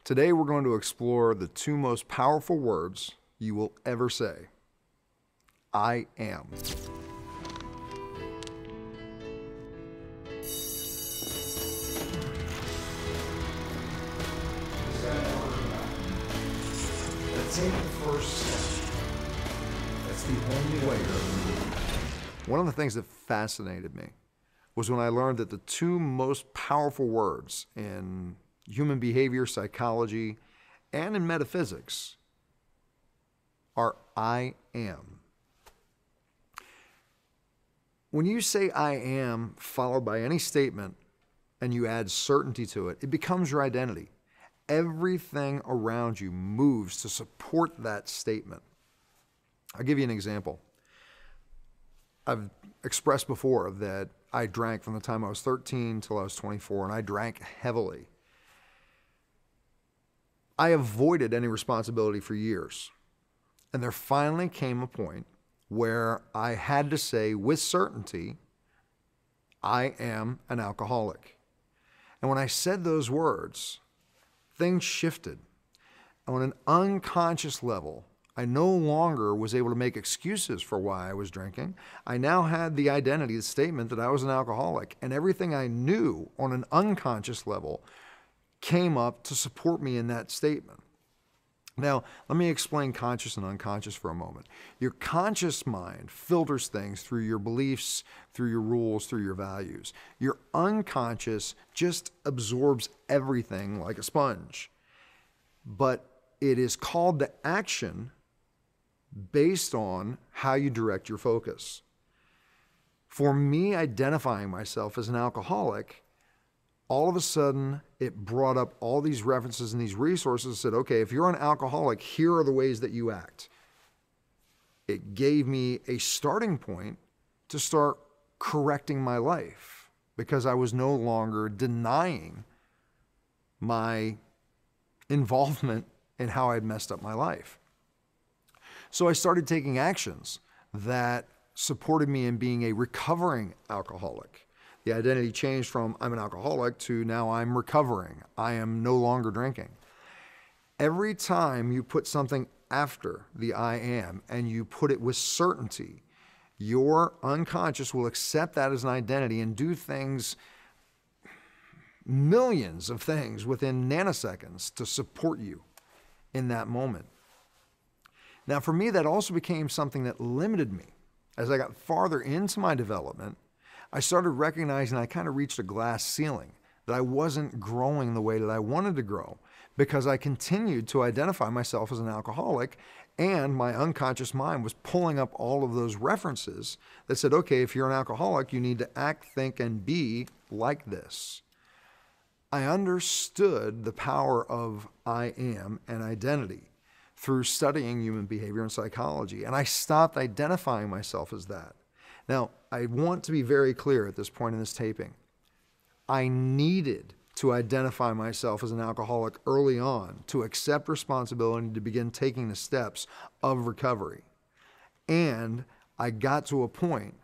Today we're going to explore the two most powerful words you will ever say. I am. Take the first step. That's the only way. One of the things that fascinated me was when I learned that the two most powerful words in human behavior, psychology, and in metaphysics are I am. When you say I am followed by any statement and you add certainty to it, it becomes your identity. Everything around you moves to support that statement. I'll give you an example. I've expressed before that I drank from the time I was 13 till I was 24, and I drank heavily. I avoided any responsibility for years. And there finally came a point where I had to say with certainty, I am an alcoholic. And when I said those words, things shifted. On an unconscious level, I no longer was able to make excuses for why I was drinking. I now had the identity, the statement that I was an alcoholic, and everything I knew on an unconscious level came up to support me in that statement. Now, let me explain conscious and unconscious for a moment. Your conscious mind filters things through your beliefs, through your rules, through your values. Your unconscious just absorbs everything like a sponge. But it is called to action based on how you direct your focus. For me, identifying myself as an alcoholic, all of a sudden, it brought up all these references and these resources and said, okay, if you're an alcoholic, here are the ways that you act. It gave me a starting point to start correcting my life because I was no longer denying my involvement in how I'd messed up my life. So I started taking actions that supported me in being a recovering alcoholic. The identity changed from I'm an alcoholic to now I'm recovering. I am no longer drinking. Every time you put something after the I am and you put it with certainty, your unconscious will accept that as an identity and do things, millions of things within nanoseconds to support you in that moment. Now for me, that also became something that limited me. As I got farther into my development, I started recognizing I kind of reached a glass ceiling, that I wasn't growing the way that I wanted to grow because I continued to identify myself as an alcoholic, and my unconscious mind was pulling up all of those references that said, okay, if you're an alcoholic, you need to act, think, and be like this. I understood the power of I am and identity through studying human behavior and psychology, and I stopped identifying myself as that. Now, I want to be very clear at this point in this taping. I needed to identify myself as an alcoholic early on to accept responsibility to begin taking the steps of recovery. And I got to a point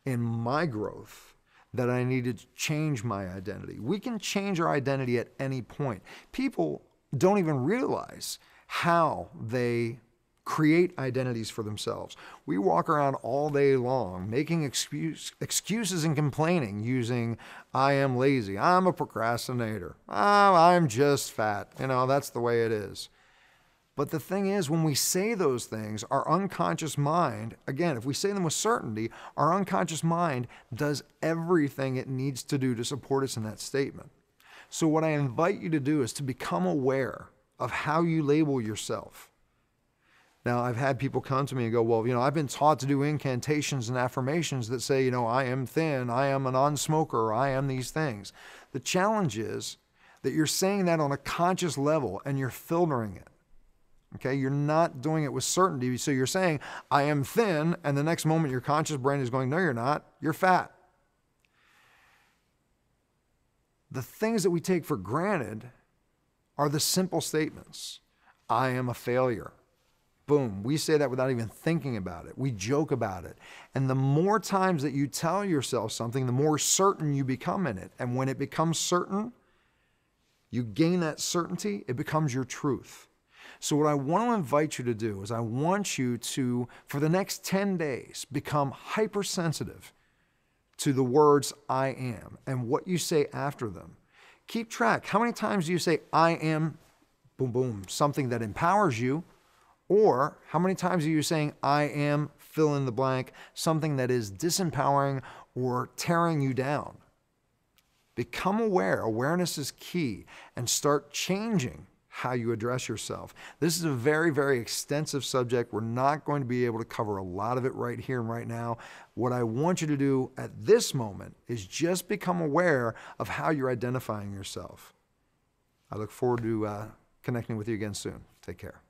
in my growth that I needed to change my identity. We can change our identity at any point. People don't even realize how they create identities for themselves. We walk around all day long making excuses and complaining using I am lazy, I'm a procrastinator, I'm just fat, that's the way it is. But the thing is, when we say those things, our unconscious mind, again, if we say them with certainty, our unconscious mind does everything it needs to do to support us in that statement. So what I invite you to do is to become aware of how you label yourself. Now, I've had people come to me and go, well, I've been taught to do incantations and affirmations that say, I am thin, I am a non-smoker, I am these things. The challenge is that you're saying that on a conscious level and you're filtering it. Okay, you're not doing it with certainty. So you're saying, I am thin, and the next moment your conscious brain is going, no, you're not, you're fat. The things that we take for granted are the simple statements. I am a failure. Boom, we say that without even thinking about it. We joke about it. And the more times that you tell yourself something, the more certain you become in it. And when it becomes certain, You gain that certainty, it becomes your truth. So what I want to invite you to do is I want you to, for the next 10 days, become hypersensitive to the words I am and what you say after them. Keep track. How many times do you say I am, boom, boom, something that empowers you? Or how many times are you saying I am, fill in the blank, something that is disempowering or tearing you down? Become aware. Awareness is key, and start changing how you address yourself. This is a very, very extensive subject. We're not going to be able to cover a lot of it right here and right now. What I want you to do at this moment is just become aware of how you're identifying yourself. I look forward to connecting with you again soon. Take care.